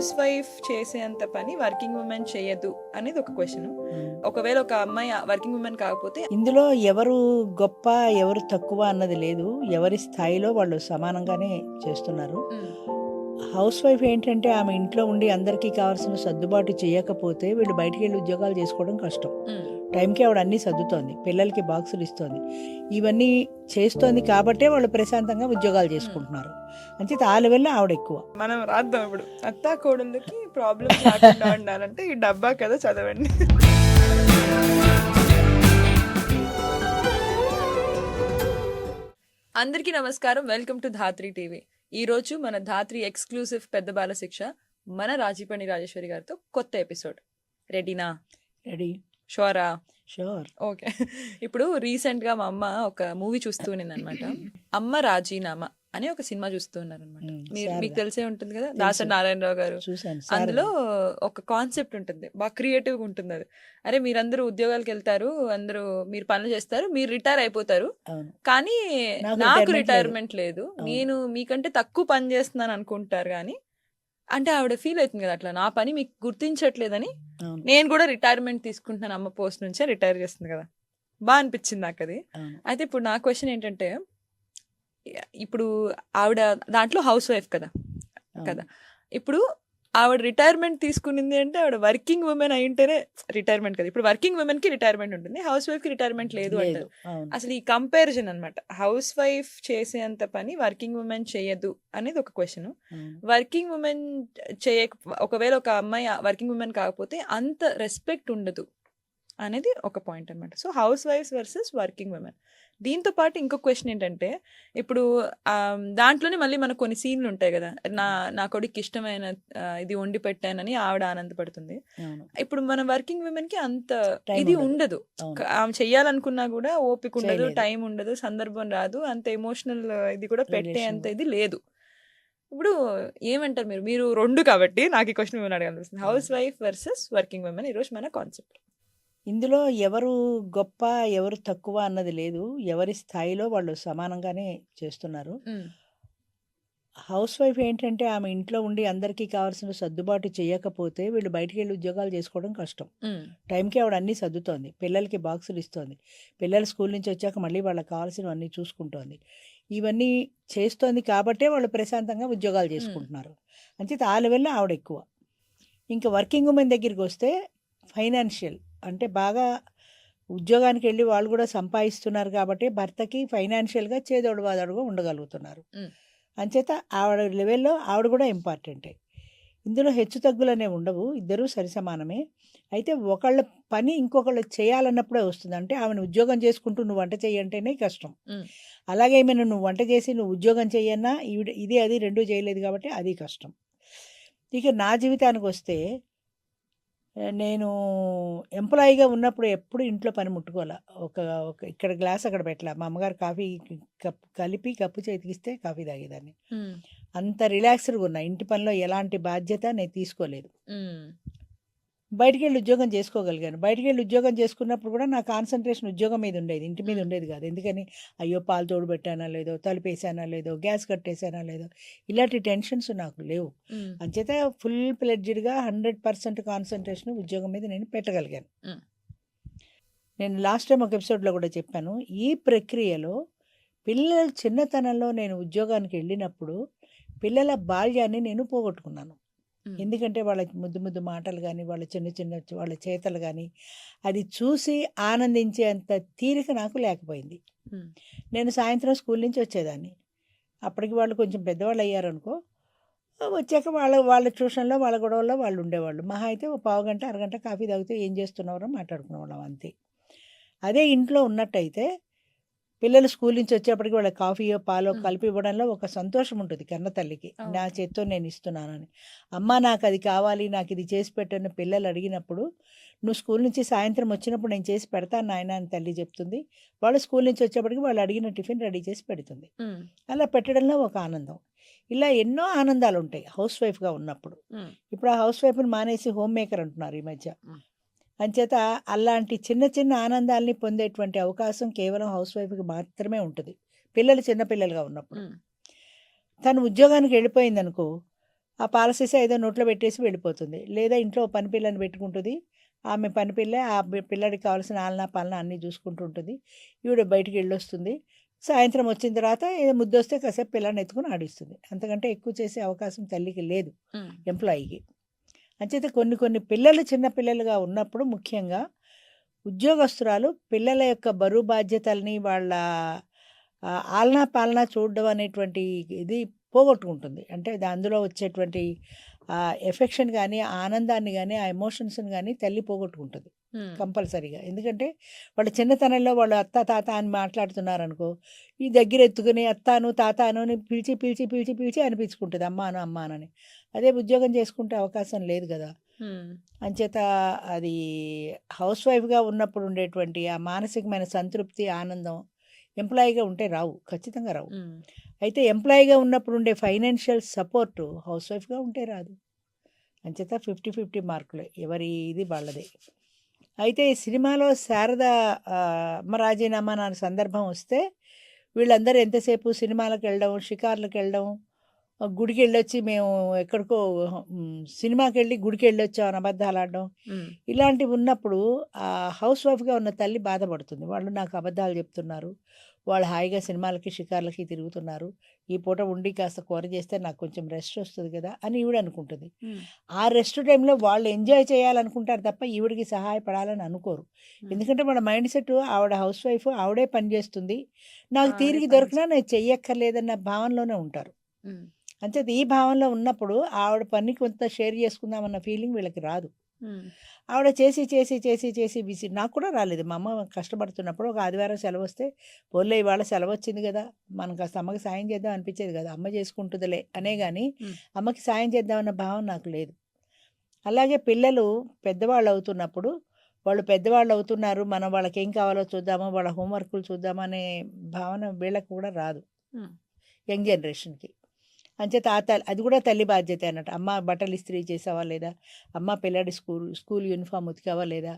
House wife చేసేంత పని working women చేయదు అనేది ఒక క్వశ్చన్. ఒకవేళ ఒక అమ్మాయి వర్కింగ్ ఉమెన్ కాకపోతే ఇందులో ఎవరు గొప్ప ఎవరు తక్కువ అన్నది లేదు. ఎవరి స్థాయిలో వాళ్ళు సమానంగానే చేస్తున్నారు. హౌస్ వైఫ్ ఏంటంటే ఆమె ఇంట్లో ఉండి అందరికీ కావాల్సిన సర్దుబాటు చేయకపోతే వీళ్ళు బయటికి వెళ్ళి ఉద్యోగాలు చేసుకోవడం కష్టం. టైంకి ఆవిడ అన్నీ సర్దుతోంది, పిల్లలకి బాక్సులు ఇస్తోంది, ఇవన్నీ చేస్తోంది కాబట్టే వాళ్ళు ప్రశాంతంగా ఉద్యోగాలు చేసుకుంటున్నారు. అంచేత ఆ లెవెల్లో ఆవిడ ఎక్కువ. మనం రాద్దాం ఇప్పుడు అత్తా కోడళ్ళకి ప్రాబ్లమ్స్ రాకుండా ఉండాలంటే ఈ డబ్బా కదా చదవండి. అందరికీ నమస్కారం, వెల్కమ్ టు ధాత్రి టీవీ. ఈ రోజు మన ధాత్రి ఎక్స్క్లూసివ్ పెద్ద బాల శిక్ష మన రాజీపణి రాజేశ్వరి గారితో కొత్త ఎపిసోడ్. రెడీనా? రెడీ, షోరా? షూర్. ఓకే. ఇప్పుడు రీసెంట్ గా మా అమ్మ ఒక మూవీ చూస్తూ ఉన్నదన్నమాట. అమ్మ రాజీనామా అని ఒక సినిమా చూస్తూ ఉన్నారనమాట. మీకు తెలిసే ఉంటుంది కదా, దాసరి నారాయణరావు గారు. అందులో ఒక కాన్సెప్ట్ ఉంటుంది, బాగా క్రియేటివ్ గా ఉంటుంది అది. అరే మీరందరూ ఉద్యోగాలకు వెళ్తారు, అందరూ మీరు పనులు చేస్తారు, మీరు రిటైర్ అయిపోతారు, కానీ నాకు రిటైర్మెంట్ లేదు, నేను మీకంటే తక్కువ పని చేస్తున్నాను అనుకుంటారు. కానీ అంటే ఆవిడ ఫీల్ అవుతుంది కదా, అట్లా నా పని మీకు గుర్తించట్లేదని నేను కూడా రిటైర్మెంట్ తీసుకుంటున్నాను, అమ్మ పోస్ట్ నుంచే రిటైర్ చేస్తుంది కదా. బాగా అనిపించింది నాకు అది. అయితే ఇప్పుడు నా క్వశ్చన్ ఏంటంటే, ఇప్పుడు ఆవిడ దాంట్లో హౌస్ వైఫ్ కదా కదా ఇప్పుడు ఆవిడ రిటైర్మెంట్ తీసుకునింది అంటే ఆవిడ వర్కింగ్ ఉమెన్ అయింటేనే రిటైర్మెంట్ కదా. ఇప్పుడు వర్కింగ్ ఉమెన్ కి రిటైర్మెంట్ ఉంటుంది, హౌస్ వైఫ్ కి రిటైర్మెంట్ లేదు అంటారు. అసలు ఈ కంపారిజన్ అనమాట, హౌస్ వైఫ్ చేసేంత పని వర్కింగ్ ఉమెన్ చేయదు అనేది ఒక క్వశ్చన్. వర్కింగ్ ఉమెన్ ఒకవేళ ఒక అమ్మాయి వర్కింగ్ ఉమెన్ కాకపోతే అంత రెస్పెక్ట్ ఉండదు అనేది ఒక పాయింట్ అనమాట. సో హౌస్ వైఫ్స్ వర్సెస్ వర్కింగ్ ఉమెన్. దీంతో పాటు ఇంకో క్వశ్చన్ ఏంటంటే, ఇప్పుడు దాంట్లోనే మళ్ళీ మనకు కొన్ని సీన్లు ఉంటాయి కదా, నా కొడుకు ఇష్టమైన ఇది వండి పెట్టానని ఆవిడ ఆనందపడుతుంది. ఇప్పుడు మన వర్కింగ్ విమెన్ కి అంత ఇది ఉండదు, ఆమె చెయ్యాలనుకున్నా కూడా ఓపిక ఉండదు, టైం ఉండదు, సందర్భం రాదు, అంత ఎమోషనల్ ఇది కూడా పెట్టే అంత ఇది లేదు. ఇప్పుడు ఏమంటారు మీరు రెండు కాబట్టి నాకు ఈ క్వశ్చన్ మిమ్మల్ని అడగాలనిపిస్తుంది. Housewife versus working women ఈరోజు మన కాన్సెప్ట్. ఇందులో ఎవరు గొప్ప ఎవరు తక్కువ అన్నది లేదు. ఎవరి స్థాయిలో వాళ్ళు సమానంగానే చేస్తున్నారు. హౌస్ వైఫ్ ఏంటంటే ఆమె ఇంట్లో ఉండి అందరికీ కావాల్సిన సర్దుబాటు చేయకపోతే వీళ్ళు బయటికి వెళ్ళి ఉద్యోగాలు చేసుకోవడం కష్టం. టైంకి ఆవిడ అన్నీ సర్దుతోంది, పిల్లలకి బాక్సులు ఇస్తోంది, పిల్లలు స్కూల్ నుంచి వచ్చాక మళ్ళీ వాళ్ళకి కావాల్సినవన్నీ చూసుకుంటోంది, ఇవన్నీ చేస్తోంది కాబట్టే వాళ్ళు ప్రశాంతంగా ఉద్యోగాలు చేసుకుంటున్నారు. అంచేత ఆ లెవెల్లో ఆవిడ ఎక్కువ. ఇంకా వర్కింగ్ ఉమెన్ దగ్గరికి వస్తే ఫైనాన్షియల్ అంటే బాగా ఉద్యోగానికి వెళ్ళి వాళ్ళు కూడా సంపాదిస్తున్నారు కాబట్టి భర్తకి ఫైనాన్షియల్గా చేదోడు వాదోడుగా ఉండగలుగుతున్నారు. అంచేత ఆవిడ లెవెల్లో ఆవిడ కూడా ఇంపార్టెంటే. ఇందులో హెచ్చు తగ్గులు అనేవి ఉండవు, ఇద్దరూ సరిసమానమే. అయితే ఒకళ్ళ పని ఇంకొకళ్ళు చేయాలన్నప్పుడే వస్తుంది. అంటే ఆమెను ఉద్యోగం చేసుకుంటూ నువ్వు వంట చేయంటేనే కష్టం. అలాగే ఏమైనా నువ్వు వంట చేసి నువ్వు ఉద్యోగం చేయన్నా ఇది అది రెండూ చేయలేదు కాబట్టి అది కష్టం. ఇక నా జీవితానికి వస్తే, నేను ఎంప్లాయీగా ఉన్నప్పుడు ఎప్పుడు ఇంట్లో పని ముట్టుకోలే. ఒక ఇక్కడ గ్లాస్ అక్కడ పెట్టలే. మా అమ్మగారు కాఫీ కలిపి కప్పు చేతికిస్తే కాఫీ తాగేదాన్ని. అంత రిలాక్స్డ్గా ఉన్నా. ఇంటి పనిలో ఎలాంటి బాధ్యత నేను తీసుకోలేదు. బయటికి వెళ్ళి ఉద్యోగం చేసుకోగలిగాను. బయటికి వెళ్ళి ఉద్యోగం చేసుకున్నప్పుడు కూడా నా కాన్సన్ట్రేషన్ ఉద్యోగం మీద ఉండేది, ఇంటి మీద ఉండేది కాదు. ఎందుకని, అయ్యో పాలు తోడు పెట్టానా లేదో, తలుపేసానా లేదో, గ్యాస్ కట్టేసానా లేదో, ఇలాంటి టెన్షన్స్ నాకు లేవు. అంచేత ఫుల్ ప్లెడ్జ్డ్గా 100% కాన్సన్ట్రేషన్ ఉద్యోగం మీద నేను పెట్టగలిగాను. నేను లాస్ట్ టైం ఒక ఎపిసోడ్లో కూడా చెప్పాను, ఈ ప్రక్రియలో పిల్లల చిన్నతనంలో నేను ఉద్యోగానికి వెళ్ళినప్పుడు పిల్లల బాల్యాన్ని నేను పోగొట్టుకున్నాను. ఎందుకంటే వాళ్ళ ముద్దు ముద్దు మాటలు కానీ, వాళ్ళ చిన్న చిన్న వాళ్ళ చేతలు కానీ అది చూసి ఆనందించేంత తీరిక నాకు లేకపోయింది. నేను సాయంత్రం స్కూల్ నుంచి వచ్చేదాన్ని, అప్పటికి వాళ్ళు కొంచెం పెద్దవాళ్ళు అయ్యారనుకో, వచ్చాక వాళ్ళ ట్యూషన్లో వాళ్ళ గొడవల్లో వాళ్ళు ఉండేవాళ్ళు. మహా అయితే ఒక పావు గంట అరగంట కాఫీ తాగితే ఏం చేస్తున్నారో మాట్లాడుకునేవాళ్ళం అంతే. అదే ఇంట్లో ఉన్నట్టయితే పిల్లలు స్కూల్ నుంచి వచ్చేప్పటికి వాళ్ళ కాఫీయో పాలో కలిపి ఇవ్వడంలో ఒక సంతోషం ఉంటుంది కన్న తల్లికి, నా చేత్తో నేను ఇస్తున్నానని. అమ్మ నాకు అది కావాలి, నాకు ఇది చేసి పెట్టని పిల్లలు అడిగినప్పుడు, నువ్వు స్కూల్ నుంచి సాయంత్రం వచ్చినప్పుడు నేను చేసి పెడతాను నాయన అని తల్లి చెప్తుంది. వాళ్ళు స్కూల్ నుంచి వచ్చేప్పటికి వాళ్ళు అడిగిన టిఫిన్ రెడీ చేసి పెడుతుంది. అలా పెట్టడంలో ఒక ఆనందం. ఇలా ఎన్నో ఆనందాలు ఉంటాయి హౌస్ వైఫ్గా ఉన్నప్పుడు. ఇప్పుడు ఆ హౌస్ వైఫ్ని మానేసి హోమ్ మేకర్ అంటున్నారు ఈ మధ్య. అంచేత అలాంటి చిన్న చిన్న ఆనందాల్ని పొందేటువంటి అవకాశం కేవలం హౌస్ వైఫ్కి మాత్రమే ఉంటుంది, పిల్లలు చిన్నపిల్లలుగా ఉన్నప్పుడు. తను ఉద్యోగానికి వెళ్ళిపోయిందనుకో, ఆ పాలసీసే ఏదో నోట్లో పెట్టేసి వెళ్ళిపోతుంది. లేదా ఇంట్లో పని పిల్లని పెట్టుకుంటుంది. ఆమె పని పిల్ల పిల్లాడికి కావాల్సిన ఆలనా పాలనా అన్నీ చూసుకుంటూ ఉంటుంది. ఈవిడ బయటికి వెళ్ళొస్తుంది. సాయంత్రం వచ్చిన తర్వాత ఏదో ముద్దొస్తే కాసేపు పిల్లాడిని ఎత్తుకొని ఆడిస్తుంది. అంతకంటే ఎక్కువ చేసే అవకాశం తల్లికి లేదు ఎంప్లాయీకి. అంచేత కొన్ని కొన్ని పిల్లలు చిన్న పిల్లలుగా ఉన్నప్పుడు ముఖ్యంగా ఉద్యోగస్తురాలు పిల్లల యొక్క బరువు బాధ్యతల్ని వాళ్ళ ఆలనా పాలనా చూడడం అనేటువంటి ఇది పోగొట్టుకుంటుంది. అంటే అందులో వచ్చేటువంటి ఎఫెక్షన్ కానీ ఆనందాన్ని కానీ ఆ ఎమోషన్స్ని కానీ తల్లి పోగొట్టుకుంటుంది కంపల్సరీగా. ఎందుకంటే వాళ్ళ చిన్నతనంలో వాళ్ళు అత్త తాత అని మాట్లాడుతున్నారనుకో, ఈ దగ్గర ఎత్తుకుని అత్తాను తాతాను అని పిలిచి పిలిచి పిలిచి పిలిచి అనిపించుకుంటుంది అమ్మాను అమ్మానని. అదే ఉద్యోగం చేసుకుంటే అవకాశం లేదు కదా. అంచేత అది హౌస్ వైఫ్గా ఉన్నప్పుడు ఉండేటువంటి ఆ మానసికమైన సంతృప్తి ఆనందం ఎంప్లాయీగా ఉంటే రావు, ఖచ్చితంగా రావు. అయితే ఎంప్లాయీగా ఉన్నప్పుడు ఉండే ఫైనాన్షియల్ సపోర్టు హౌస్ వైఫ్గా ఉంటే రాదు. అంచేత 50-50 మార్కులే, ఎవరి ఇది వాళ్ళదే. అయితే ఈ సినిమాలో శారద అమ్మ రాజీనామా అనే సందర్భం వస్తే వీళ్ళందరూ ఎంతసేపు సినిమాలకు వెళ్ళడం, షికార్లకు వెళ్ళడం, గుడికి వెళ్ళొచ్చి మేము ఎక్కడికో సినిమాకి వెళ్ళి గుడికి వెళ్ళొచ్చాం అని అబద్ధాలు ఆడడం, ఇలాంటివి ఉన్నప్పుడు ఆ హౌస్ వైఫ్గా ఉన్న తల్లి బాధపడుతుంది. వాళ్ళు నాకు అబద్ధాలు చెప్తున్నారు, వాళ్ళు హాయిగా సినిమాలకి షికార్లకి తిరుగుతున్నారు, ఈ పూట ఉండి కాస్త కూర చేస్తే నాకు కొంచెం రెస్ట్ వస్తుంది కదా అని ఈవిడ అనుకుంటుంది. ఆ రెస్ట్ టైంలో వాళ్ళు ఎంజాయ్ చేయాలనుకుంటారు తప్ప ఈవిడికి సహాయపడాలని అనుకోరు. ఎందుకంటే వాళ్ళ మైండ్ సెట్ ఆవిడ హౌస్ వైఫ్, ఆవిడే పని చేస్తుంది, నాకు తీరిగి దొరికినా నేను చెయ్యక్కర్లేదన్న భావనలోనే ఉంటారు. అంతే ఈ భావనలో ఉన్నప్పుడు ఆవిడ పని కొంత షేర్ చేసుకుందామన్న ఫీలింగ్ వీళ్ళకి రాదు. ఆవిడ చేసి చేసి చేసి చేసి బిసి నాకు కూడా రాలేదు. మా అమ్మ కష్టపడుతున్నప్పుడు ఒక ఆదివారం సెలవు వస్తే పోన్లే ఇవాళ సెలవు వచ్చింది కదా, మనం కాస్త అమ్మకి సాయం చేద్దాం అనిపించేది కదా. అమ్మ చేసుకుంటుందిలే అనే కానీ అమ్మకి సాయం చేద్దామన్న భావన నాకు లేదు. అలాగే పిల్లలు పెద్దవాళ్ళు అవుతున్నప్పుడు వాళ్ళు పెద్దవాళ్ళు అవుతున్నారు, మనం వాళ్ళకి ఏం కావాలో చూద్దాము, వాళ్ళ హోంవర్క్లు చూద్దాము అనే భావన వీళ్ళకి కూడా రాదు యంగ్ జనరేషన్కి. అంచేత అది కూడా తల్లి బాధ్యత అన్నట్టు. అమ్మ బట్టలు ఇస్త్రీ చేసావా లేదా, అమ్మ పిల్లాడి స్కూల్ యూనిఫామ్ ఉతికావా లేదా,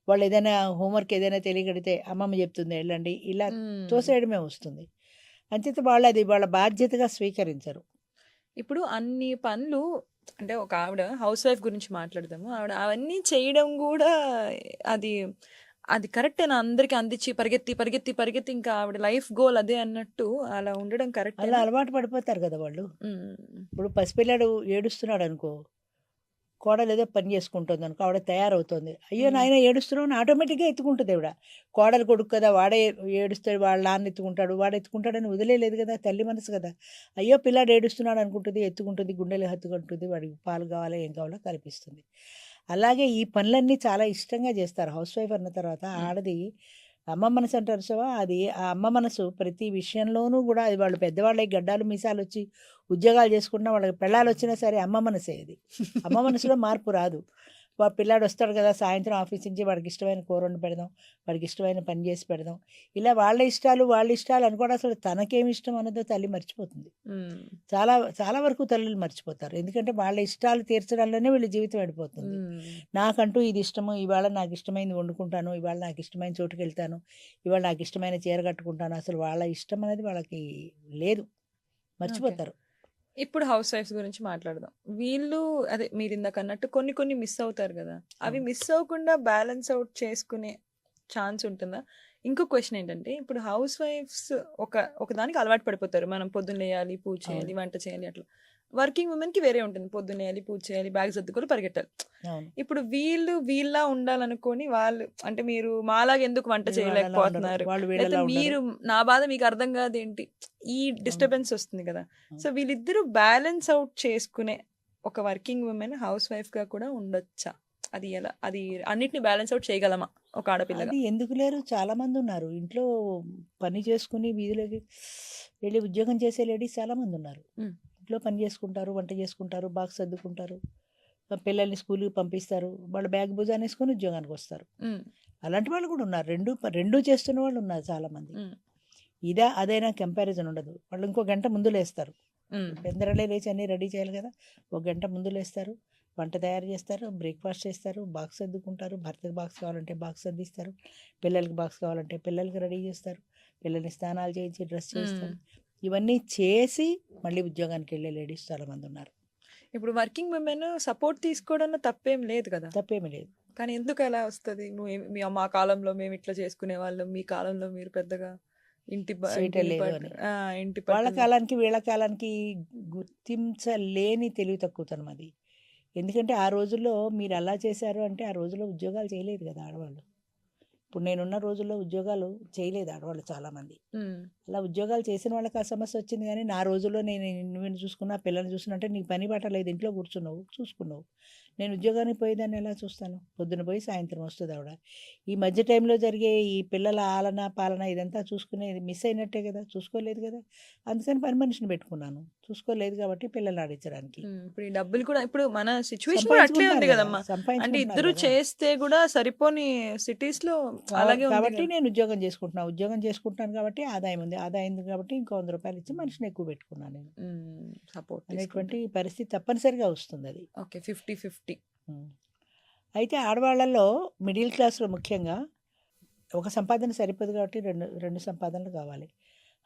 వాళ్ళు ఏదైనా హోంవర్క్ ఏదైనా తెలియగడితే అమ్మమ్మ చెప్తుంది వెళ్ళండి, ఇలా తోసేయడమే వస్తుంది. అంచేత వాళ్ళు అది వాళ్ళ బాధ్యతగా స్వీకరించరు. ఇప్పుడు అన్ని పనులు అంటే ఒక ఆవిడ హౌస్ వైఫ్ గురించి మాట్లాడదాము, ఆవిడ అవన్నీ చేయడం కూడా అది అది కరెక్టేనా? అందరికి అందించి పరిగెత్తి పరిగెత్తి పరిగెత్తి ఇంకా ఆవిడ లైఫ్ గోల్ అదే అన్నట్టు అలా ఉండడం కరెక్ట్? అలా అలవాటు పడిపోతారు కదా వాళ్ళు. ఇప్పుడు పసిపిల్లాడు ఏడుస్తున్నాడు అనుకో, కోడలు ఏదో పని చేసుకుంటుంది అనుకో, ఆవిడ తయారవుతుంది, అయ్యో నాయన ఏడుస్తున్నావు ఆటోమేటిక్గా ఎత్తుకుంటుంది ఆవిడ. కోడలు కొడుకు కదా, వాడే ఏడుస్తాడు, వాళ్ళ నాన్న ఎత్తుకుంటాడు, వాడు ఎత్తుకుంటాడని వదిలేదు కదా, తల్లి మనసు కదా. అయ్యో పిల్లాడు ఏడుస్తున్నాడు అనుకుంటుంది, ఎత్తుకుంటుంది, గుండెలు హత్తుకుంటుంది, వాడికి పాలు కావాలో ఏం కావాలో కల్పిస్తుంది. అలాగే ఈ పనులన్నీ చాలా ఇష్టంగా చేస్తారు హౌస్ వైఫ్ అన్న తర్వాత. ఆడది అమ్మ మనసు అంటారు సో, అది ఆ అమ్మ మనసు ప్రతి విషయంలోనూ కూడా, అది వాళ్ళు పెద్దవాళ్ళ గడ్డాలు మీసాలు వచ్చి ఉద్యోగాలు చేసుకుంటున్నా వాళ్ళకి పిల్లలు వచ్చినా సరే అమ్మ మనసే అది. అమ్మ మనసులో మార్పు రాదు. వాడు పిల్లాడు వస్తాడు కదా, సాయంత్రం ఆఫీస్ నుంచి వాడికి ఇష్టమైన కూర వండి పెడదాం, వాడికి ఇష్టమైన పని చేసి పెడదాం, ఇలా వాళ్ళ ఇష్టాలు అనుకోవడం, అసలు తనకేమి ఇష్టం అన్నదో తల్లి మర్చిపోతుంది. చాలా చాలా వరకు తల్లులు మర్చిపోతారు. ఎందుకంటే వాళ్ళ ఇష్టాలు తీర్చడంలోనే వీళ్ళ జీవితం వెళ్ళిపోతుంది. నాకంటూ ఇది ఇష్టము, ఇవాళ నాకు ఇష్టమైనది వండుకుంటాను, ఇవాళ నాకు ఇష్టమైన చోటుకి వెళ్తాను, ఇవాళ నాకు ఇష్టమైన చీర కట్టుకుంటాను, అసలు వాళ్ళ ఇష్టం అనేది వాళ్ళకి లేదు, మర్చిపోతారు. ఇప్పుడు హౌస్ వైఫ్స్ గురించి మాట్లాడదాం. వీళ్ళు అదే మీరు ఇందాక అన్నట్టు కొన్ని కొన్ని మిస్ అవుతారు కదా, అవి మిస్ అవ్వకుండా బ్యాలెన్స్ అవుట్ చేసుకునే ఛాన్స్ ఉంటుందా? ఇంకో క్వశ్చన్ ఏంటంటే, ఇప్పుడు హౌస్ వైఫ్స్ ఒక దానికి అలవాటు పడిపోతారు, మనం పొద్దున్న లేయాలి, పూజ చేయాలి, వంట చేయాలి, అట్లా. వర్కింగ్ ఉమెన్ కి వేరే ఉంటుంది, పొద్దున్న వేయాలి, పూజ చేయాలి, బ్యాగ్ సర్దుకొని పరిగెట్టాలి. ఇప్పుడు వీళ్ళ ఉండాలనుకొని వాళ్ళు, అంటే మీరు మాలాగా ఎందుకు వంట చేయలేకపోతున్నారు, లేదా మీరు నా బాధ మీకు అర్థం కాదు ఏంటి, ఈ డిస్టర్బెన్స్ వస్తుంది కదా. సో వీళ్ళిద్దరూ బ్యాలెన్స్ అవుట్ చేసుకునే ఒక వర్కింగ్ ఉమెన్ హౌస్ వైఫ్ గా కూడా ఉండొచ్చా? అది ఎలా, అది అన్నిటిని బ్యాలెన్స్ అవుట్ చేయగలమా ఒక ఆడపిల్లగా? అది ఎందుకు లేరు, చాలా మంది ఉన్నారు ఇంట్లో పని చేసుకుని వీధిలోకి వెళ్ళి ఉద్యోగం చేసే లేడీస్ చాలా మంది ఉన్నారు. ఇంట్లో పని చేసుకుంటారు, వంట చేసుకుంటారు, బాక్స్ సర్దుకుంటారు, పిల్లల్ని స్కూల్కి పంపిస్తారు, వాళ్ళు బ్యాగ్ భుజాన్ని వేసుకొని ఉద్యోగానికి వస్తారు. అలాంటి వాళ్ళు కూడా ఉన్నారు, రెండు చేస్తున్న వాళ్ళు ఉన్నారు చాలా మంది. అదైనా కంపారిజన్ ఉండదు. వాళ్ళు ఇంకో గంట ముందు లేస్తారు, పెందరలే లేచి అన్నీ రెడీ చేయాలి కదా, ఒక గంట ముందు లేస్తారు, వంట తయారు చేస్తారు, బ్రేక్ఫాస్ట్ చేస్తారు, బాక్స్ సర్దుకుంటారు, భర్తకి బాక్స్ కావాలంటే బాక్స్ సర్దిస్తారు, పిల్లలకి బాక్స్ కావాలంటే పిల్లలకి రెడీ చేస్తారు, పిల్లల్ని స్నానాలు చేయించి డ్రెస్ చేస్తారు, ఇవన్నీ చేసి మళ్ళీ ఉద్యోగానికి వెళ్ళే లేడీస్ చాలామంది ఉన్నారు. ఇప్పుడు వర్కింగ్ విమెన్ సపోర్ట్ తీసుకోవడంలో తప్పేం లేదు కదా. తప్పేమీ లేదు. కానీ ఎందుకు అలా వస్తది? మా కాలంలో మేము ఇట్లా చేసుకునేవాళ్ళం. మీ కాలంలో మీరు పెద్దగా చేయటం ఇంటిని లేదు అని. ఇంటి వాళ్ళ పట్టున కాలానికి వీళ్ళ కాలానికి గుర్తించలేని తెలివి తక్కువతనం అది. ఎందుకంటే ఆ రోజుల్లో మీరు అలా చేశారు అంటే ఆ రోజుల్లో ఉద్యోగాలు చేయలేదు కదా ఆడవాళ్ళు. ఇప్పుడు నేనున్న రోజుల్లో ఉద్యోగాలు చేయలేదు ఆడవాళ్ళు చాలామంది. ఉమ్, అలా ఉద్యోగాలు చేసిన వాళ్ళకి ఆ సమస్య వచ్చింది. కానీ నా రోజుల్లో నేను నువ్వు చూసుకున్నా పిల్లల్ని చూసుకున్నా అంటే నీకు పని బాట లేదు, ఇంట్లో కూర్చున్నావు చూసుకున్నావు. నేను ఉద్యోగానికి పోయేదాన్ని ఎలా చూస్తాను? పొద్దున పోయి సాయంత్రం వస్తుంది ఆవిడ. ఈ మధ్య టైంలో జరిగే ఈ పిల్లల ఆలన పాలన ఇదంతా చూసుకునేది మిస్ అయినట్టే కదా, చూసుకోలేదు కదా. అందుకని పని మనిషిని పెట్టుకున్నాను, చూసుకోలేదు కాబట్టి పిల్లలు ఆడించడానికి. ఇప్పుడు ఈ డబ్బులు కూడా ఇప్పుడు మన సిచ్యువేషన్ కూడా అట్లే ఉంది కదమ్మా. అంటే సంపాదించుకుంటున్నారు ఇద్దరు కదా. చేస్తే కూడా సరిపోని సిటీస్ లో అలాగే ఉంది కాబట్టి కదా. నేను ఉద్యోగం చేసుకుంటున్నాను కాబట్టి ఆదాయం ఉంది, ఆదాయం ఉంది కాబట్టి ఇంకో 100 రూపాయలు ఇచ్చి మనిషిని ఎక్కువ పెట్టుకున్నాను నేను సపోర్ట్ అనేటువంటి పరిస్థితి తప్పనిసరిగా వస్తుంది అది. ఓకే 50-50. ఉమ్. అయితే ఆడవాళ్ళల్లో మిడిల్ క్లాస్లో ముఖ్యంగా ఒక సంపాదన సరిపోదు కాబట్టి రెండు సంపాదనలు కావాలి.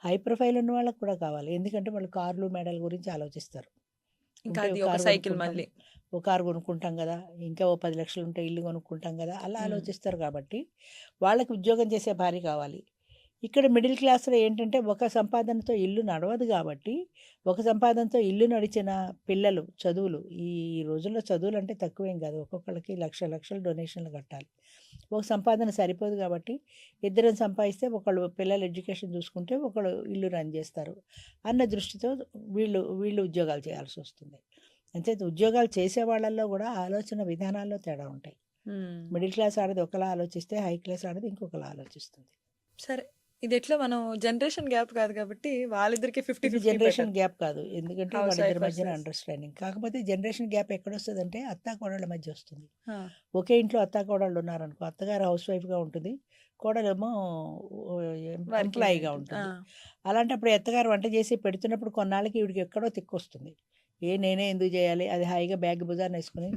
హై ప్రొఫైల్ ఉన్న వాళ్ళకి కూడా కావాలి. ఎందుకంటే వాళ్ళు కార్లు మెడల్ గురించి ఆలోచిస్తారు. ఇంకా ఉంటే అది ఒక ఒక కారు సైకిల్ కొనుక్కుంటాం, మళ్ళీ. ఒక కారు కొనుక్కుంటాం కదా, ఇంకా ఓ 10 లక్షలు ఉంటే ఇల్లు కొనుక్కుంటాం కదా, అలా ఆలోచిస్తారు. కాబట్టి వాళ్ళకి ఉద్యోగం చేసే భార్య కావాలి. ఇక్కడ మిడిల్ క్లాస్లో ఏంటంటే ఒక సంపాదనతో ఇల్లు నడవదు కాబట్టి ఒక సంపాదనతో ఇల్లు నడిచిన పిల్లలు చదువులు, ఈ రోజుల్లో చదువులు అంటే తక్కువేం కాదు, ఒక్కొక్కరికి లక్షలు డొనేషన్లు కట్టాలి. ఒక సంపాదన సరిపోదు కాబట్టి ఇద్దరం సంపాదిస్తే ఒకళ్ళు పిల్లల ఎడ్యుకేషన్ చూసుకుంటే ఒకళ్ళు ఇల్లు రన్ చేస్తారు అన్న దృష్టితో వీళ్ళు ఉద్యోగాలు చేయాల్సి వస్తుంది. అంతే ఉద్యోగాలు చేసే వాళ్ళల్లో కూడా ఆలోచన విధానాల్లో తేడా ఉంటాయి. మిడిల్ క్లాస్ ఆడది ఒకలా ఆలోచిస్తే హై క్లాస్ ఆడది ఇంకొకలా ఆలోచిస్తుంది. సరే, ఇది ఎట్లా మనం జనరేషన్ గ్యాప్ కాదు కాబట్టి వాళ్ళిద్దరికి ఇది 50-50 జనరేషన్ గ్యాప్ కాదు, ఎందుకంటే హౌస్ వాళ్ళిద్దరి వైఫ్ మధ్యన వర్సెస్. అండర్స్టాండింగ్. కాకపోతే జనరేషన్ గ్యాప్ ఎక్కడొస్తుందంటే అత్తా కోడళ్ళ మధ్య వస్తుంది. ఒకే ఇంట్లో అత్తా కోడళ్ళు ఉన్నారనుకో, అత్తగారు హౌస్ వైఫ్గా ఉంటుంది, కోడలేమో ఎంప్లాయీగా ఉంటుంది. అలాంటప్పుడు అత్తగారు వంట చేసి పెడుతున్నప్పుడు కొన్నాళ్ళకి ఈవిడికి ఎక్కడో తిక్కొస్తుంది. నేనే ఎందుకు చేయాలి, అది హాయిగా బ్యాగ్ భుజాన్ని వేసుకుని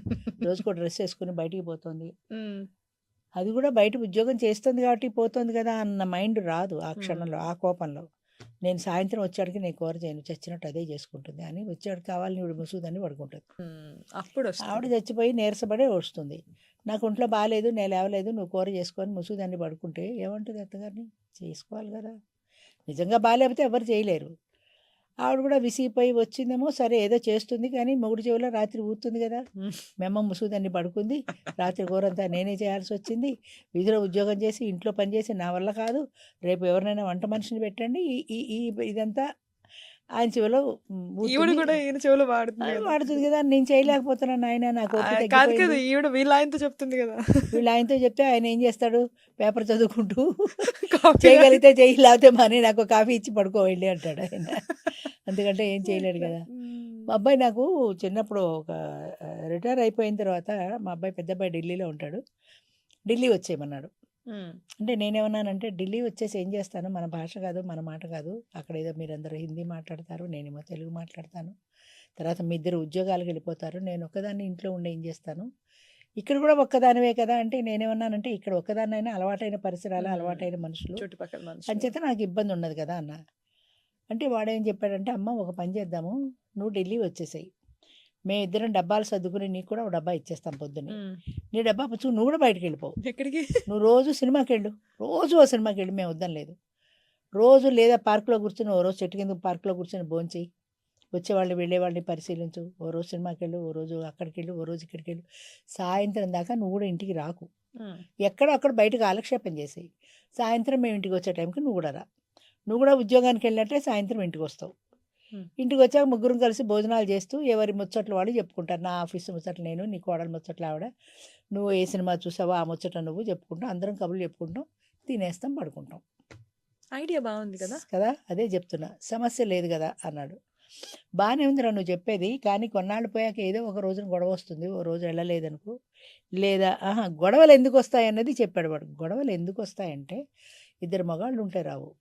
రోజుకో డ్రెస్ వేసుకుని బయటికి పోతుంది. అది కూడా బయట ఉద్యోగం చేస్తుంది కాబట్టి పోతుంది కదా అన్న మైండ్ రాదు ఆ క్షణంలో, ఆ కోపంలో. నేను సాయంత్రం వచ్చాడికి నేను కూర చేయను, చచ్చినట్టు అదే చేసుకుంటుంది అని వచ్చాడు కావాలని ఇవిడ ముసుగుదని పడుకుంటుంది. అప్పుడు ఆవిడ చచ్చిపోయి నీరసపడే వస్తుంది. నాకు ఒంట్లో బాగాలేదు, నేను లేవలేదు, నువ్వు కూర చేసుకొని ముసుగుదాన్ని పడుకుంటే ఏమంటుంది అత్తగారిని? చేసుకోవాలి కదా. నిజంగా బాగాలేకపోతే ఎవరు చేయలేరు. ఆవిడ కూడా విసిగిపోయి వచ్చిందేమో, సరే ఏదో చేస్తుంది కానీ మొగుడు చెవిలో రాత్రి ఊతుంది కదా. మేమ ముసుగుదాన్ని పడుకుంది, రాత్రి కూరంతా నేనే చేయాల్సి వచ్చింది, వీధిలో ఉద్యోగం చేసి ఇంట్లో పని చేసి నా వల్ల కాదు, రేపు ఎవరినైనా వంట మనిషిని పెట్టండి, ఇదంతా ఆయన చెవిలో ఈవిడ కూడా ఈయన చెవులు వాడుతుంది కదా. నేను చేయలేకపోతున్నాను ఆయన, నాకు ఓపిక కాదు తగ్గిపోయింది. కదా, ఈవిడ వీళ్ళ ఆయనతో చెప్తుంది కదా. వీళ్ళు ఆయనతో చెప్తే ఆయన ఏం చేస్తాడు? పేపర్ చదువుకుంటూ కాపీ చేయగలిగితే చెయ్యి, లేకపోతే మాని నాకు కాఫీ ఇచ్చి పడుకోవండి అంటాడు ఆయన. అందుకంటే ఏం చేయలేడు కదా. మా అబ్బాయి నాకు చిన్నప్పుడు ఒక రిటైర్ అయిపోయిన తర్వాత మా అబ్బాయి పెద్ద అబ్బాయి ఢిల్లీలో ఉంటాడు, ఢిల్లీ వచ్చేయమన్నాడు. అంటే నేనేమన్నానంటే ఢిల్లీ వచ్చేసి ఏం చేస్తాను, మన భాష కాదు మన మాట కాదు, అక్కడ ఏదో మీరందరూ హిందీ మాట్లాడతారు, నేనేమో తెలుగు మాట్లాడతాను, తర్వాత మీ ఇద్దరు ఉద్యోగాలకు వెళ్ళిపోతారు, నేను ఒక్కదాన్ని ఇంట్లో ఉండి ఏం చేస్తాను, ఇక్కడ కూడా ఒక్కదానివే కదా. అంటే నేనేమన్నానంటే ఇక్కడ ఒక్కదాన్నైనా అలవాటైన పరిసరాలు, అలవాటైన మనుషులు, చుట్టుపక్కల మనుషులు. అంచేత నాకు ఇబ్బంది ఉండదు కదా అన్న. అంటే వాడేం చెప్పాడంటే, అమ్మ ఒక పని చేద్దాము, నువ్వు ఢిల్లీ వచ్చేసాయి, మేమిద్దరం డబ్బాలు సర్దుకుని నీకు కూడా ఒక డబ్బా ఇచ్చేస్తాం పొద్దున్నే, నీ డబ్బా పుచ్చుకు నువ్వు కూడా బయటకు వెళ్ళిపో, ఎక్కడికి? నువ్వు రోజు సినిమాకి వెళ్ళు, రోజు ఓ సినిమాకి వెళ్ళు, మేము వద్దాం లేదు, రోజు లేదా పార్కులో కూర్చొని ఓ రోజు చెట్టు కింద పార్కులో కూర్చొని భోంచేయి, వచ్చేవాళ్ళని వెళ్ళేవాళ్ళని పరిశీలించు, ఓ రోజు సినిమాకి వెళ్ళు, ఓ రోజు అక్కడికి వెళ్ళు, ఓ రోజు ఇక్కడికి వెళ్ళు, సాయంత్రం దాకా నువ్వు కూడా ఇంటికి రాకు, ఎక్కడో అక్కడ బయటకు కాలక్షేపం చేసేయి, సాయంత్రం మేము ఇంటికి వచ్చే టైంకి నువ్వు కూడా రా, నువ్వు కూడా ఉద్యోగానికి వెళ్ళినట్టే సాయంత్రం ఇంటికి వస్తావు, ఇంటికి వచ్చాక ముగ్గురం కలిసి భోజనాలు చేస్తూ ఎవరి ముచ్చట్లు వాళ్ళు చెప్పుకుంటారు, నా ఆఫీసు ముచ్చట్లు నేను, నీ కోడలు ముచ్చట్లు ఆవిడ, నువ్వు ఏ సినిమా చూసావో ఆ ముచ్చట నువ్వు చెప్పుకుంటాం, అందరం కబుర్లు చెప్పుకుంటాం, తినేస్తాం, పడుకుంటాం. ఐడియా బాగుంది కదా. కదా అదే చెప్తున్నా, సమస్య లేదు కదా అన్నాడు. బాగానే ఉందిరా నువ్వు చెప్పేది, కానీ కొన్నాళ్ళు పోయాక ఏదో ఒక రోజున గొడవ వస్తుంది, ఓ రోజు వెళ్ళలేదనుకో, లేదా గొడవలు ఎందుకు వస్తాయి అన్నది చెప్పాడు వాడు. గొడవలు ఎందుకు వస్తాయంటే ఇద్దరు మగాళ్ళు ఉంటే రావు,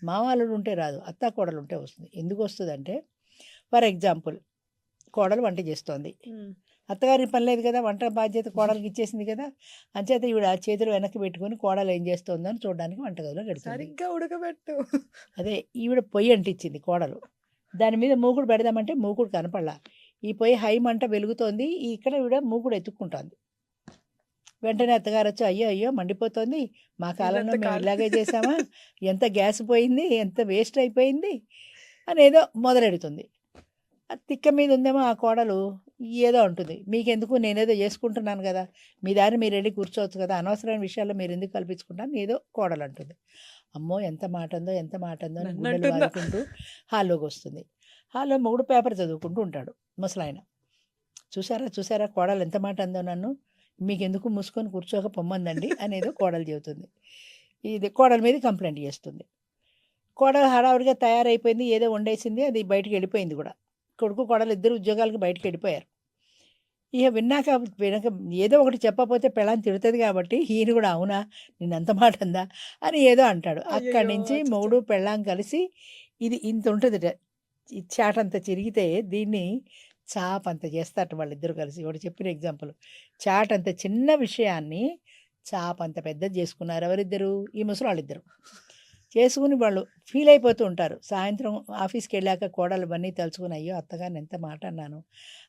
మావాళ్ళు ఉంటే రాదు, అత్తా కోడలు ఉంటే వస్తుంది. ఎందుకు వస్తుంది అంటే, ఫర్ ఎగ్జాంపుల్ కోడలు వంట చేస్తోంది, అత్తగారికి పని లేదు కదా, వంట బాధ్యత కోడలికి ఇచ్చేసింది కదా, అంచేత ఈవిడ చేతులు వెనక్కి పెట్టుకుని కోడలు ఏం చేస్తుందో అని చూడడానికి వంటగదిలో గడుతుంది. సరిగ్గా ఉడకబెట్టు. అదే ఈవిడ పొయ్యి అంటించింది కోడలు, దాని మీద మూకుడు పెడదామంటే మూకుడు కనపడలా, ఈ పొయ్యి హై మంట వెలుగుతోంది, ఇక్కడ ఈవిడ మూకుడు ఎత్తుక్కుంటోంది. వెంటనే అత్తగారు వచ్చి, అయ్యో అయ్యో మండిపోతోంది, మా కాలంలో ఇదంతా మేము కాదు. ఇలాగే చేసామా, ఎంత గ్యాస్ పోయింది, ఎంత వేస్ట్ అయిపోయింది అని ఏదో మొదలెడుతుంది. ఆ తిక్క మీద ఉందేమో ఆ కోడలు ఏదో ఉంటుంది, మీకెందుకు, నేనేదో చేసుకుంటున్నాను కదా, మీ దారి మీరు వెళ్ళి కూర్చోవచ్చు కదా, అనవసరమైన విషయాల్లో మీరు ఎందుకు కల్పించుకుంటాను ఏదో కోడలు అంటుంది. అమ్మో ఎంత మాట ఉందో ఎంత మాట ఉందో అని నన్ను గుండెలు అంటుందా? బాదుకుంటూ హాల్లోకి వస్తుంది. హాల్లో మొగుడు పేపర్ చదువుకుంటూ ఉంటాడు ముసలాయన. చూసారా చూసారా కోడలు ఎంత మాట అందో నన్ను, మీకెందుకు మూసుకొని కూర్చోక పొమ్మందండి అనేదో కోడలు చెబుతుంది. ఇది కోడల మీద కంప్లైంట్ చేస్తుంది. కోడలు హడావుడిగా తయారైపోయింది, ఏదో వండేసింది, అది బయటికి వెళ్ళిపోయింది కూడా. కొడుకు కోడలు ఇద్దరు ఉద్యోగాలకు బయటికి వెళ్ళిపోయారు. ఇక వినక ఏదో ఒకటి చెప్పకపోతే పెళ్ళాన్ని తిడుతుంది కాబట్టి ఈయన కూడా అవునా నిన్నంత మాట అందా అని ఏదో అంటాడు. అక్కడి అయ్యయ్యో! నుంచి అచ్చచ్చో! మొగుడు పెళ్ళాం కలిసి ఇది ఇంత ఉంటుందిట, ఈ చాటంత చిరిగితే దీన్ని చాపంత చేస్తారట వాళ్ళిద్దరు కలిసి. ఒకటి చెప్పిన ఎగ్జాంపుల్, చాటంత చిన్న విషయాన్ని చాపంత పెద్దది చేసుకున్నారు ఎవరిద్దరు, ఈ ముసలాళ్ళిద్దరు చేసుకుని వాళ్ళు ఫీల్ అయిపోతూ ఉంటారు. సాయంత్రం ఆఫీస్కి వెళ్ళాక కోడలు ఇవన్నీ తలుచుకుని, అయ్యో అత్తగారిని ఎంత మాట అన్నాను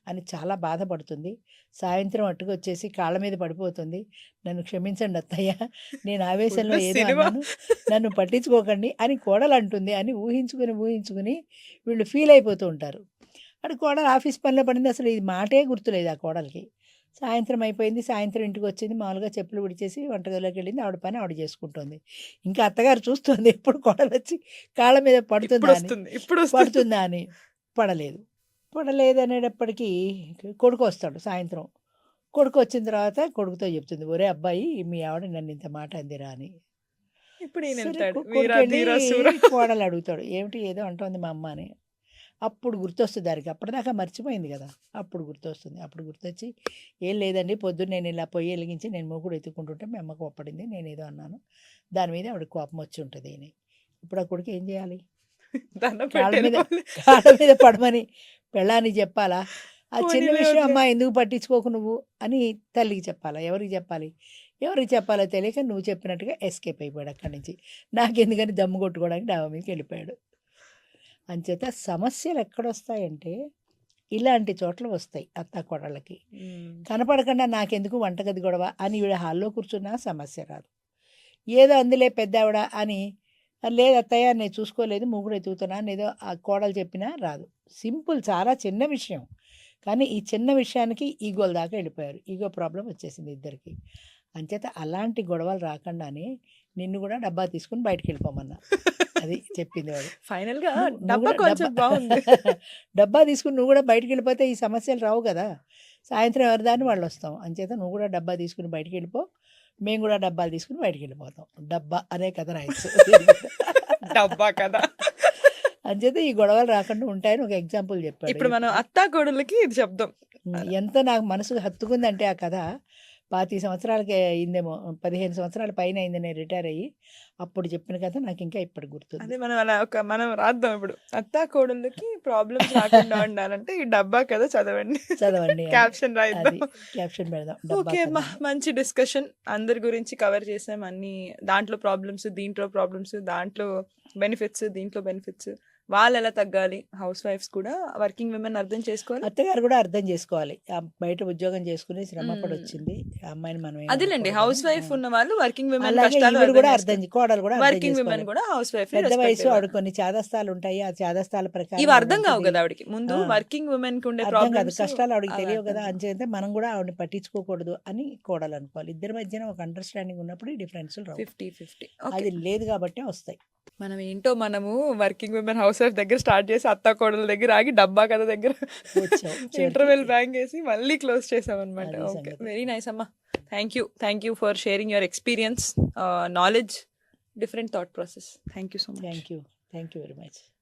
అని చాలా బాధపడుతుంది. సాయంత్రం అట్టుకు వచ్చేసి కాళ్ళ మీద పడిపోతుంది, నన్ను క్షమించండి అత్తయ్య, నేను ఆవేశంలో ఫుల్ ఏదో సినిమా. అన్నాను, నన్ను పట్టించుకోకండి అని కోడలు అంటుంది అని ఊహించుకుని వీళ్ళు ఫీల్ అయిపోతూ ఉంటారు. అటు కోడలు ఆఫీస్ పనిలో పడింది, అసలు ఈ మాటే గుర్తులేదు ఆ కోడలికి. సాయంత్రం అయిపోయింది, సాయంత్రం ఇంటికి వచ్చింది, మామూలుగా చెప్పులు విడిచేసి వంటగదిలోకి వెళ్ళింది, ఆవిడ పని ఆవిడ చేసుకుంటుంది. ఇంకా అత్తగారు చూస్తుంది ఎప్పుడు కోడలు వచ్చి కాళ్ళ మీద పడుతుందా అని, ఇప్పుడు పడుతుందా అని. పడలేదు అనేటప్పటికీ కొడుకు వస్తాడు సాయంత్రం. కొడుకు వచ్చిన తర్వాత కొడుకుతో చెప్తుంది, ఒరే అబ్బాయి మీ ఆవిడ నన్ను ఇంత మాట అందిరా అని. ఇప్పుడు ఈయన సరే వెళ్తాడు, కొడుకు వీరా వెళ్ళి ధీరా శూర. కోడలు అడుగుతాడు, ఏమిటి ఏదో అంటోంది మా అమ్మ అని. అప్పుడు గుర్తొస్తుంది దానికి, అప్పటిదాకా మర్చిపోయింది కదా, అప్పుడు గుర్తొస్తుంది. అప్పుడు గుర్తొచ్చి, ఏం లేదండి పొద్దున్న నేను ఇలా పొయ్యి వెలిగించి నేను మూకుడు ఎత్తుకుంటుంటే మీ అమ్మకు ఒప్పడింది, నేను ఏదో అన్నాను, దాని మీద ఆవిడ కోపం వచ్చి ఉంటుంది అని. ఇప్పుడు ఆ కొడుకు ఏం చేయాలి, దండం కాళ్ళ మీద పెట్టేది. కాళ్ళ మీద పడమని పెళ్ళానికి చెప్పాలా, ఆ చిన్న పోనీలే విషయం వదిలే. అమ్మా ఎందుకు పట్టించుకోకు నువ్వు అని తల్లికి చెప్పాలా, ఎవరికి చెప్పాలి, ఎవరికి చెప్పాలో తెలియక నువ్వు చెప్పినట్టుగా ఎస్కేప్ అయిపోయాడు అక్కడి నుంచి. నాకెందుకని దమ్ము కొట్టుకోవడానికి డాబా మీదకి వెళ్ళిపోయాడు. అంచేత సమస్యలు ఎక్కడొస్తాయంటే ఇలాంటి చోట్ల వస్తాయి అత్తాకోడళ్ళకి. కనపడకుండా నాకెందుకు వంటగది గొడవ అని ఈవిడ హాల్లో కూర్చున్నా సమస్య రాదు. ఏదో అందులే పెద్దావిడ అని, లేదు అత్తయ్య నేను చూసుకోలేదు మూగుడు ఎత్తుకుతున్నా అని ఏదో ఆ కోడలు చెప్పినా రాదు. సింపుల్, చాలా చిన్న విషయం, కానీ ఈ చిన్న విషయానికి ఈగోల దాకా వెళ్ళిపోయారు. ఈగో ప్రాబ్లం వచ్చేసింది ఇద్దరికి. అంచేత అలాంటి గొడవలు రాకుండానే నిన్ను కూడా డబ్బా తీసుకుని బయటికి వెళ్ళిపోమన్నా, అది చెప్పింది వాడు. ఫైనల్ గా నువ్వు డబ్బా కూడా కాన్సెప్ట్ బాగుంది. డబ్బా తీసుకుని నువ్వు కూడా బయటికి వెళ్ళిపోతే ఈ సమస్యలు రావు కదా, సాయంత్రం ఎవరిదాన్ని వాళ్ళు వస్తాం. అంచేత నువ్వు కూడా డబ్బా తీసుకుని బయటికి వెళ్ళిపో, మేము కూడా డబ్బాలు తీసుకుని బయటికి వెళ్ళిపోతాం. డబ్బా అనే కథ రాయొచ్చు. డబ్బా కదా. అంచేత ఈ గొడవలు రాకుండా ఉంటాయని ఒక ఎగ్జాంపుల్ చెప్పాడు. ఇప్పుడు మనం అత్తా కోడలకి ఇది చెప్దాం. ఎంత నాకు మనసుకు హత్తుకుందంటే ఆ కథ 25 సంవత్సరాలకి అయిందేమో, 15 సంవత్సరాల పైన అయింది నేను రిటైర్ అయ్యి. అప్పుడు చెప్పిన కథ నాకు ఇంకా ఇప్పుడు గుర్తుంది. అదే మనం అలా మనం రాద్దాం ఇప్పుడు, అత్తా కోడళ్ళకి ప్రాబ్లమ్స్ రాకుండా ఉండాలంటే ఈ డబ్బా కదా చదవండి చదవండి అని. క్యాప్షన్ రాయిద్దాం. అది క్యాప్షన్ పెడదాం, డబ్బా ఓకే అమ్మా, కథ. మంచి డిస్కషన్, అందరి గురించి కవర్ చేసాం అన్ని. దాంట్లో ప్రాబ్లమ్స్, దీంట్లో ప్రాబ్లమ్స్, దాంట్లో బెనిఫిట్స్, దీంట్లో బెనిఫిట్స్, వాళ్ళు ఎలా తగ్గాలి, హౌస్ వైఫ్స్ కూడా వర్కింగ్ విమెన్ అర్థం చేసుకోవాలి. అత్తగారు కూడా అర్థం చేసుకోవాలి, ఆ బయట ఉద్యోగం చేసుకుని శ్రమ పడి వచ్చింది ఆ అమ్మాయిని మనం ఏం అదేలేండి, అనుకోకూడదు. హౌస్ వైఫ్ ఉన్న వాళ్ళు వర్కింగ్ విమెన్ అలాగే కష్టాలు ఈవిడ కూడా అర్థం అర్థం, కోడలు కూడా అర్థం వర్కింగ్ విమెన్ చేసుకోవాలి. కూడా హౌస్ వైఫ్ పెద్ద వయసు ఆవిడ కొన్ని చాదస్తాలు ఉంటాయి, ఆ చాదస్తాల ప్రకారం ఇవి అర్థం ఆవిడ కావు ఉంటుంది. కదా ఆవిడకి. ముందు ఆ. వర్కింగ్ ఉమెన్ కి ఉండే అర్థం కాదు, ప్రాబ్లమ్స్ కష్టాలు ఆవిడకి తెలియవు కదా, అంచేతే మనం కూడా ఆవిడని పట్టించుకోకూడదు అని కోడలు అనుకోవాలి. ఇద్దరి మధ్యన ఒక అండర్స్టాండింగ్ ఉన్నప్పుడు ఈ డిఫరెన్స్లు రావు. 50-50. అది లేదు కాబట్టి వస్తాయి. మనం ఏంటో మనము వర్కింగ్ విమెన్ హౌస్ వైఫ్ దగ్గర స్టార్ట్ చేసి అత్తా కోడల దగ్గర ఆగి డబ్బా కథ దగ్గర వచ్చాం చివరికి. ఇంటర్వెల్ బ్యాంక్ వేసి మళ్ళీ క్లోజ్ చేసాం అనమాట. అది ఓకే, సంగతి. వెరీ నైస్ అమ్మా. Thank you for sharing your experience, knowledge, different thought process. Thank you so much. Thank you very much.